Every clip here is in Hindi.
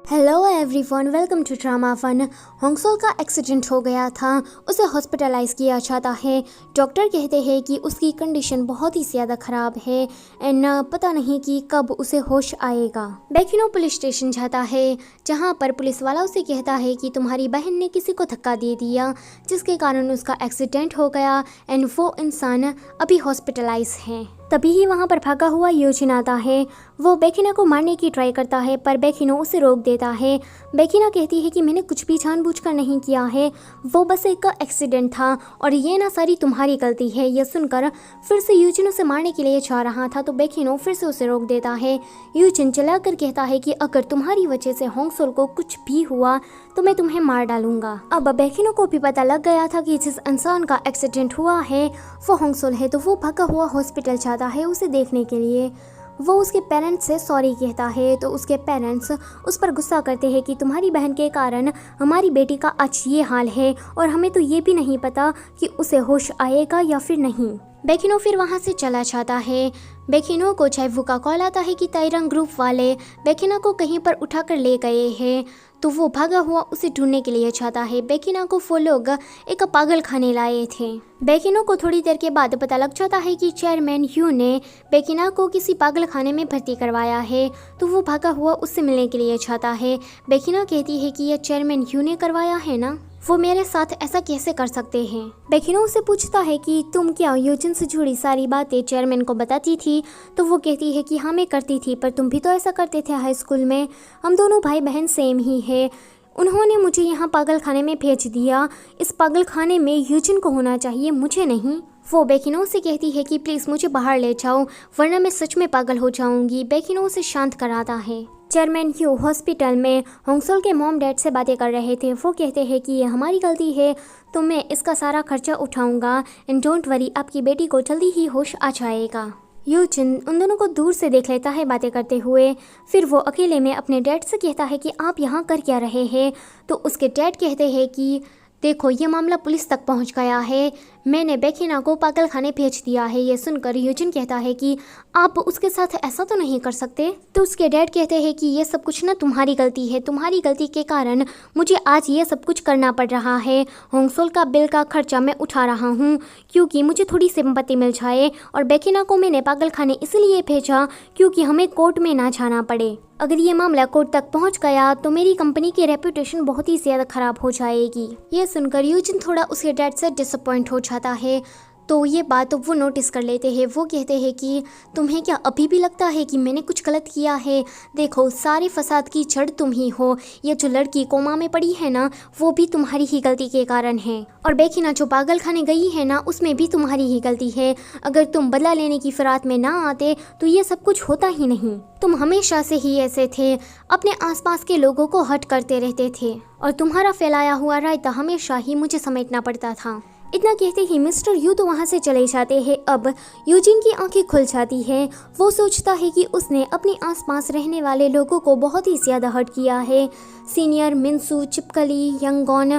Hello everyone, welcome to drama fun. होंगसोल का एक्सीडेंट हो गया था, उसे हॉस्पिटलाइज किया जाता है। डॉक्टर कहते हैं कि उसकी कंडीशन बहुत ही ज़्यादा ख़राब है एंड पता नहीं कि कब उसे होश आएगा। बेकिनो पुलिस स्टेशन जाता है, जहां पर पुलिस वाला उसे कहता है कि तुम्हारी बहन ने किसी को धक्का दे दिया, जिसके कारण उसका एक्सीडेंट हो गया एंड वो इंसान अभी हॉस्पिटलाइज है। तभी ही वहाँ पर भागा हुआ यूजिन आता है। वो बेकिना को मारने की ट्राई करता है, पर बेकिनो उसे रोक देता है। बेकिना कहती है कि मैंने कुछ भी जानबूझकर नहीं किया है, वो बस एक एक्सीडेंट था और ये ना सारी तुम्हारी गलती है। ये सुनकर फिर से यूजिन उसे मारने के लिए जा रहा था, तो बेकिनो फिर से उसे रोक देता है। यूजिन चलाकर कहता है कि अगर तुम्हारी वजह से होंगसोल को कुछ भी हुआ तो मैं तुम्हें मार डालूंगा। अब बेकिनो को भी पता लग गया था कि जिस इंसान का एक्सीडेंट हुआ है वो होंगसोल है, तो वो भागा हुआ हॉस्पिटल जाता है उसे देखने के लिए। वो उसके पेरेंट्स से सॉरी कहता है, तो उसके पेरेंट्स उस पर गुस्सा करते हैं कि तुम्हारी बहन के कारण हमारी बेटी का आज ये हाल है और हमें तो ये भी नहीं पता कि उसे होश आएगा या फिर नहीं। बेकिनो फिर वहाँ से चला जाता है। बेकिनो को चाइवू का कॉल आता है कि ताइरंग ग्रुप वाले बेकिना को कहीं पर उठाकर ले गए हैं, तो वो भागा हुआ उसे ढूंढने के लिए जाता है। बेकिना को वो लोग एक पागल खाने लाए थे। बेकिनो को थोड़ी देर के बाद पता लग जाता है कि चेयरमैन ह्यू ने बेकिना को किसी पागल खाने में भर्ती करवाया है, तो वो भागा हुआ उससे मिलने के लिए जाता है। बेकिना कहती है कि यह चेयरमैन ह्यू ने करवाया है ना, वो मेरे साथ ऐसा कैसे कर सकते हैं। बेकिनो उसे पूछता है कि तुम क्या यूजिन से जुड़ी सारी बातें चेयरमैन को बताती थी, तो वो कहती है कि हाँ मैं करती थी, पर तुम भी तो ऐसा करते थे हाई स्कूल में, हम दोनों भाई बहन सेम ही है। उन्होंने मुझे यहाँ पागल खाने में भेज दिया, इस पागल खाने में यूजिन को होना चाहिए, मुझे नहीं। वो बेकिनो से कहती है कि प्लीज़ मुझे बाहर ले जाओ, वरना मैं सच में पागल हो जाऊंगी। बेकिनो उसे शांत कराता है। चेयरमैन ह्यू हॉस्पिटल में होंगसोल के मॉम डैड से बातें कर रहे थे। वो कहते हैं कि ये हमारी गलती है, तो मैं इसका सारा खर्चा उठाऊंगा एंड डोंट वरी, आपकी बेटी को जल्दी ही होश आ जाएगा। यूजिन उन दोनों को दूर से देख लेता है बातें करते हुए। फिर वो अकेले में अपने डैड से कहता है कि आप यहाँ कर क्या रहे हैं, तो उसके डैड कहते हैं कि देखो ये मामला पुलिस तक पहुंच गया है, मैंने बेकिना को पागल खाने भेज दिया है। ये सुनकर यूजिन कहता है कि आप उसके साथ ऐसा तो नहीं कर सकते, तो उसके डैड कहते हैं कि ये सब कुछ ना तुम्हारी गलती है, तुम्हारी गलती के कारण मुझे आज ये सब कुछ करना पड़ रहा है। होंगसोल का बिल का खर्चा मैं उठा रहा हूँ क्योंकि मुझे थोड़ी सिंपत्ति मिल जाए, और बेकिना को मैंने पागल खाने इसलिए भेजा क्योंकि हमें कोर्ट में ना जाना पड़े। अगर ये मामला कोर्ट तक पहुंच गया तो मेरी कंपनी की रेपुटेशन बहुत ही ज़्यादा खराब हो जाएगी। ये सुनकर यूजिन थोड़ा उसके डैड से डिसअपॉइंट हो जाता है, तो ये बात वो नोटिस कर लेते हैं। वो कहते हैं कि तुम्हें क्या अभी भी लगता है कि मैंने कुछ गलत किया है? देखो सारे फसाद की जड़ तुम ही हो, ये जो लड़की कोमा में पड़ी है ना, वो भी तुम्हारी ही गलती के कारण है, और बेकिना जो पागल खाने गई है ना, उसमें भी तुम्हारी ही गलती है। अगर तुम बदला लेने की फिराक में ना आते तो ये सब कुछ होता ही नहीं। तुम हमेशा से ही ऐसे थे, अपने आसपास के लोगों को हर्ट करते रहते थे, और तुम्हारा फैलाया हुआ रायता हमेशा ही मुझे समेटना पड़ता था। इतना कहते ही मिस्टर यू तो वहाँ से चले जाते हैं। अब यूजिन की आंखें खुल जाती है। वो सोचता है कि उसने अपने आसपास रहने वाले लोगों को बहुत ही ज़्यादा हर्ट किया है। सीनियर, मिन्सू, चिपकली, यंगॉन,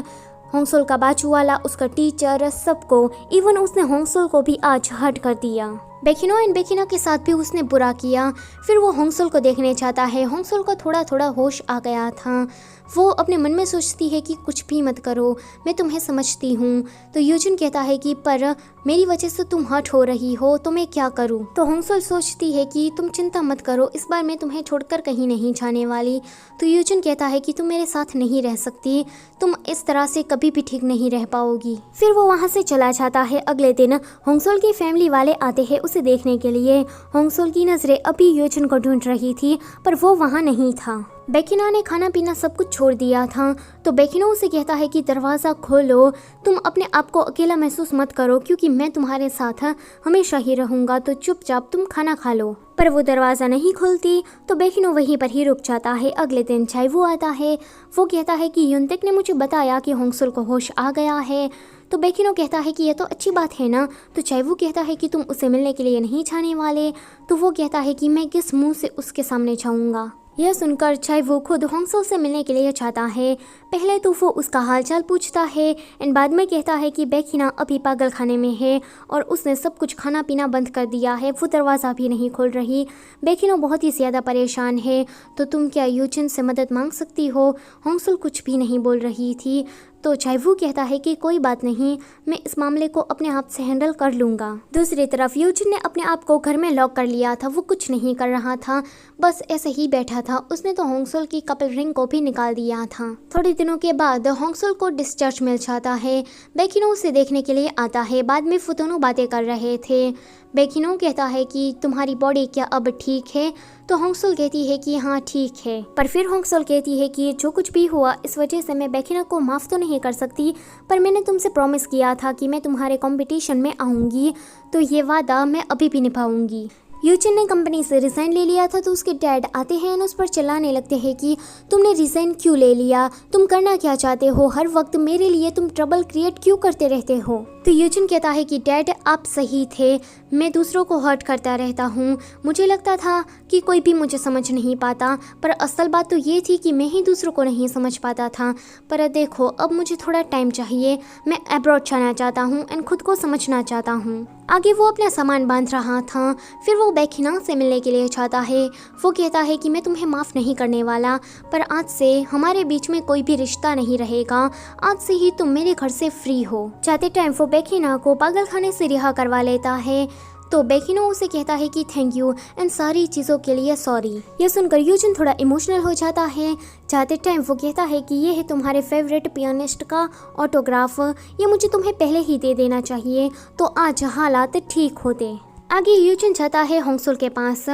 होंगसोल का बाजू वाला, उसका टीचर, सबको, इवन उसने होंगसोल को भी आज हर्ट कर दिया। बेकिनो एंड बेकिना के साथ भी उसने बुरा किया। फिर वो होंगसोल को देखने जाता है। होंगसोल को थोड़ा थोड़ा होश आ गया था। वो अपने मन में सोचती है कि कुछ भी मत करो, मैं तुम्हें समझती हूँ। तो यूजिन कहता है कि पर मेरी वजह से तुम हर्ट हो रही हो, तो मैं क्या करूँ? तो होंगसोल सोचती है कि तुम चिंता मत करो, इस बार मैं तुम्हें छोड़कर कहीं नहीं जाने वाली। तो यूजिन कहता है कि तुम मेरे साथ नहीं रह सकती, तुम इस तरह से कभी भी ठीक नहीं रह पाओगी। फिर वो वहाँ से चला जाता है। अगले दिन होंगसोल की फैमिली वाले आते हैं उसे देखने के लिए। होंगसोल की नज़रें अभी यूजिन को ढूंढ रही थी, पर वो वहाँ नहीं था। बेकिना ने खाना पीना सब कुछ छोड़ दिया था, तो बेकिनो उसे कहता है कि दरवाज़ा खोलो, तुम अपने आप को अकेला महसूस मत करो क्योंकि मैं तुम्हारे साथ हमेशा ही रहूँगा, तो चुपचाप तुम खाना खा लो। पर वो दरवाज़ा नहीं खोलती, तो बेकिनो वहीं पर ही रुक जाता है। अगले दिन चाइवू आता है। वो कहता है कि युनतेक ने मुझे बताया कि होंगसोल को होश आ गया है। तो बेकिनो कहता है कि ये तो अच्छी बात है ना। तो चाइवू कहता है कि तुम उसे मिलने के लिए नहीं जाने वाले। तो वो कहता है कि मैं किस मुंह से उसके सामने जाऊँगा। यह सुनकर चाइवू खुद होंगसो से मिलने के लिए चाहता है। पहले तो वो उसका हालचाल पूछता है एंड बाद में कहता है कि बेकिना अभी पागल खाने में है और उसने सब कुछ खाना पीना बंद कर दिया है, वो दरवाज़ा भी नहीं खोल रही। बेकिनो बहुत ही ज़्यादा परेशान है, तो तुम क्या यूजिन से मदद मांग सकती हो? होंगसो कुछ भी नहीं बोल रही थी। तो चाइवू कहता है कि कोई बात नहीं, मैं इस मामले को अपने आप से हैंडल कर लूँगा। दूसरी तरफ यूजिन ने अपने आप को घर में लॉक कर लिया था। वो कुछ नहीं कर रहा था, बस ऐसे ही बैठा था। उसने तो होंगसो की कपल रिंग को भी निकाल दिया था। थोड़े दिनों के बाद होंगसो को डिस्चार्ज मिल जाता है। बेकिनो उसे देखने के लिए आता है। बाद में वो दोनों बातें कर रहे थे। बेकिनो कहता है कि तुम्हारी बॉडी क्या अब ठीक है? तो होंगसो कहती है कि हाँ ठीक है। पर फिर होंगसो कहती है कि जो कुछ भी हुआ इस वजह से मैं बेकिना को माफ़ तो नहीं कर सकती, पर मैंने तुमसे प्रॉमिस किया था कि मैं तुम्हारे कंपटीशन में आऊँगी, तो ये वादा मैं अभी भी निभाऊंगी। यूजिन ने कंपनी से रिज़ाइन ले लिया था, तो उसके डैड आते हैं और उस पर चिल्लाने लगते हैं कि तुमने रिज़ाइन क्यों ले लिया, तुम करना क्या चाहते हो, हर वक्त मेरे लिए तुम ट्रबल क्रिएट क्यों करते रहते हो। तो यूजिन कहता है कि डैड आप सही थे, मैं दूसरों को हर्ट करता रहता हूँ, मुझे लगता था कि कोई भी मुझे समझ नहीं पाता, पर असल बात तो ये थी कि मैं ही दूसरों को नहीं समझ पाता था। पर देखो अब मुझे थोड़ा टाइम चाहिए, मैं अब्रॉड जाना चाहता हूँ एंड खुद को समझना चाहता हूँ। आगे वो अपना सामान बांध रहा था। फिर वो बेकिना से मिलने के लिए चाहता है। वो कहता है कि मैं तुम्हें माफ़ नहीं करने वाला, पर आज से हमारे बीच में कोई भी रिश्ता नहीं रहेगा, आज से ही तुम मेरे घर से फ्री हो। जाते टाइम वो बेकिना को पागल खाने से रिहा करवा लेता है। तो बेकिनो उसे कहता है कि थैंक यू एंड सारी चीज़ों के लिए सॉरी। यह सुनकर यूजिन थोड़ा इमोशनल हो जाता है। जाते टाइम वो कहता है कि ये है तुम्हारे फेवरेट पियानिस्ट का ऑटोग्राफ, ये मुझे तुम्हें पहले ही दे देना चाहिए, तो आज हालात ठीक होते। आगे यूजिन जाता है होंगसो के पास।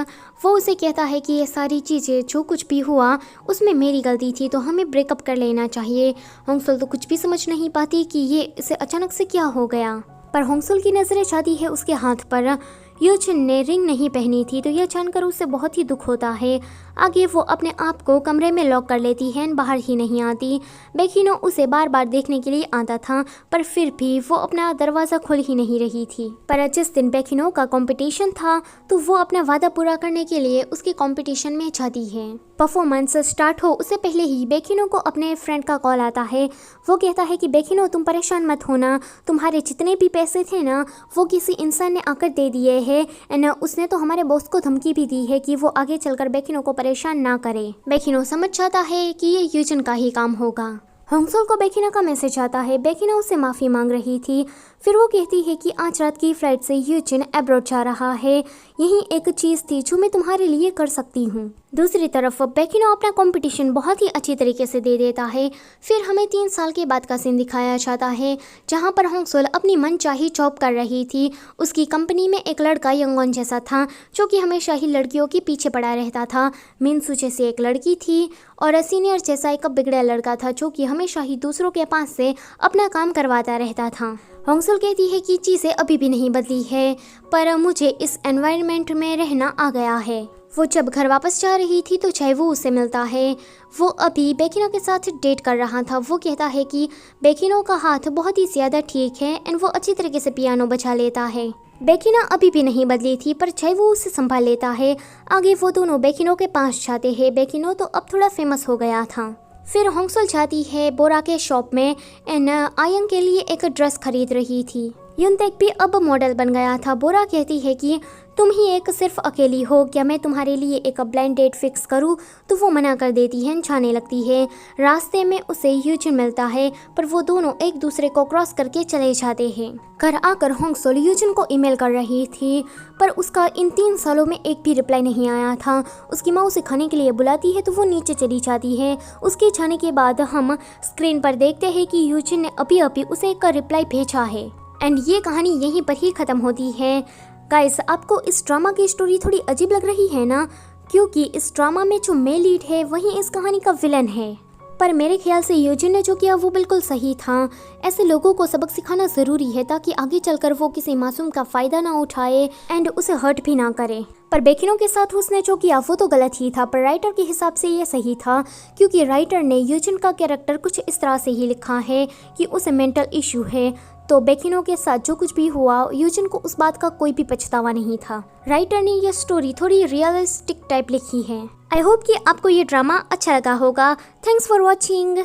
वो उसे कहता है कि ये सारी चीज़ें जो कुछ भी हुआ उसमें मेरी गलती थी, तो हमें ब्रेकअप कर लेना चाहिए। होंगसो तो कुछ भी समझ नहीं पाती कि ये इसे अचानक से क्या हो गया, पर होंगसो की नज़रें जाती है उसके हाथ पर। यूजिन ने रिंग नहीं पहनी थी, तो यह जानकर उसे बहुत ही दुख होता है। आगे वो अपने आप को कमरे में लॉक कर लेती है, बाहर ही नहीं आती। बेकिनो उसे बार बार देखने के लिए आता था, पर फिर भी वो अपना दरवाज़ा खोल ही नहीं रही थी। पर जिस दिन बेकिनो का कंपटीशन था, तो वो अपना वादा पूरा करने के लिए उसके कंपटीशन में जाती है। परफॉर्मेंस स्टार्ट हो उससे पहले ही बेकिनो को अपने फ्रेंड का कॉल आता है। वो कहता है कि बेकिनो तुम परेशान मत होना, तुम्हारे जितने भी पैसे थे ना वो किसी इंसान ने आकर दे दिए हैं, एंड उसने तो हमारे बॉस को धमकी भी दी है कि वो आगे चलकर बेकिनो को परेशान ना करे। बेकिनो समझ जाता है कि ये यूजिन का ही काम होगा। होंगसो को बेकिना का मैसेज आता है। बेकिना उससे माफ़ी मांग रही थी। फिर वो कहती है कि आज रात की फ्लाइट से यूजिन अब्रॉड जा रहा है, यही एक चीज़ थी जो मैं तुम्हारे लिए कर सकती हूँ। दूसरी तरफ बेकिना अपना कंपटीशन बहुत ही अच्छी तरीके से दे देता है। फिर हमें 3 साल के बाद का सीन दिखाया जाता है, जहाँ पर होंगसो अपनी मनचाही जॉब कर रही थी। उसकी कंपनी में एक लड़का यंगॉन जैसा था, जो कि हमेशा ही लड़कियों के पीछे पड़ा रहता था। मिनसू जैसी एक लड़की थी और सीनियर जैसा एक बिगड़ा लड़का था, जो कि हमेशा ही दूसरों के पास से अपना काम करवाता रहता था। होंगसो कहती है कि चीज़ें अभी भी नहीं बदली है, पर मुझे इस एनवायरनमेंट में रहना आ गया है। वो जब घर वापस जा रही थी तो चाइवू उससे मिलता है। वो अभी बेकिनो के साथ डेट कर रहा था। वो कहता है कि बेकिनो का हाथ बहुत ही ज़्यादा ठीक है एंड वो अच्छी तरीके से पियानो बजा लेता है। बेकिना अभी भी नहीं बदली थी, पर चाइवू उसे संभाल लेता है। आगे वो दोनों बेकिनो के पास जाते हैं। बेकिनो तो अब थोड़ा फेमस हो गया था। फिर होंगसो जाती है बोरा के शॉप में एंड आयंग के लिए एक ड्रेस खरीद रही थी। युनतेक भी अब मॉडल बन गया था। बोरा कहती है कि तुम ही एक सिर्फ अकेली हो, क्या मैं तुम्हारे लिए एक ब्लाइंड डेट फिक्स करूं? तो वो मना कर देती है, जाने लगती है। रास्ते में उसे यूजिन मिलता है, पर वो दोनों एक दूसरे को क्रॉस करके चले जाते हैं। घर आकर होंगसो यूजिन को ईमेल कर रही थी, पर उसका इन 3 सालों में एक भी रिप्लाई नहीं आया था। उसकी माँ उसे खाने के लिए बुलाती है, तो वो नीचे चली जाती है। उसके जाने के बाद हम स्क्रीन पर देखते हैं कि यूजिन ने अभी अभी उसे एक रिप्लाई भेजा है। एंड ये कहानी यहीं पर ही ख़त्म होती है। गाइस, आपको इस ड्रामा की स्टोरी थोड़ी अजीब लग रही है ना, क्योंकि इस ड्रामा में जो मेन लीड है वही इस कहानी का विलन है। पर मेरे ख्याल से यूजिन ने जो किया वो बिल्कुल सही था। ऐसे लोगों को सबक सिखाना ज़रूरी है, ताकि आगे चलकर वो किसी मासूम का फ़ायदा ना उठाए एंड उसे हर्ट भी ना करे। पर बेकिनो के साथ उसने जो किया वो तो गलत ही था, पर राइटर के हिसाब से ये सही था, क्योंकि राइटर ने यूजिन का कैरेक्टर कुछ इस तरह से ही लिखा है कि उसे मेंटल इशू है। तो बेकिनो के साथ जो कुछ भी हुआ, यूजिन को उस बात का कोई भी पछतावा नहीं था। राइटर ने यह स्टोरी थोड़ी रियलिस्टिक टाइप लिखी है। आई होप कि आपको ये ड्रामा अच्छा लगा होगा। Thanks for watching.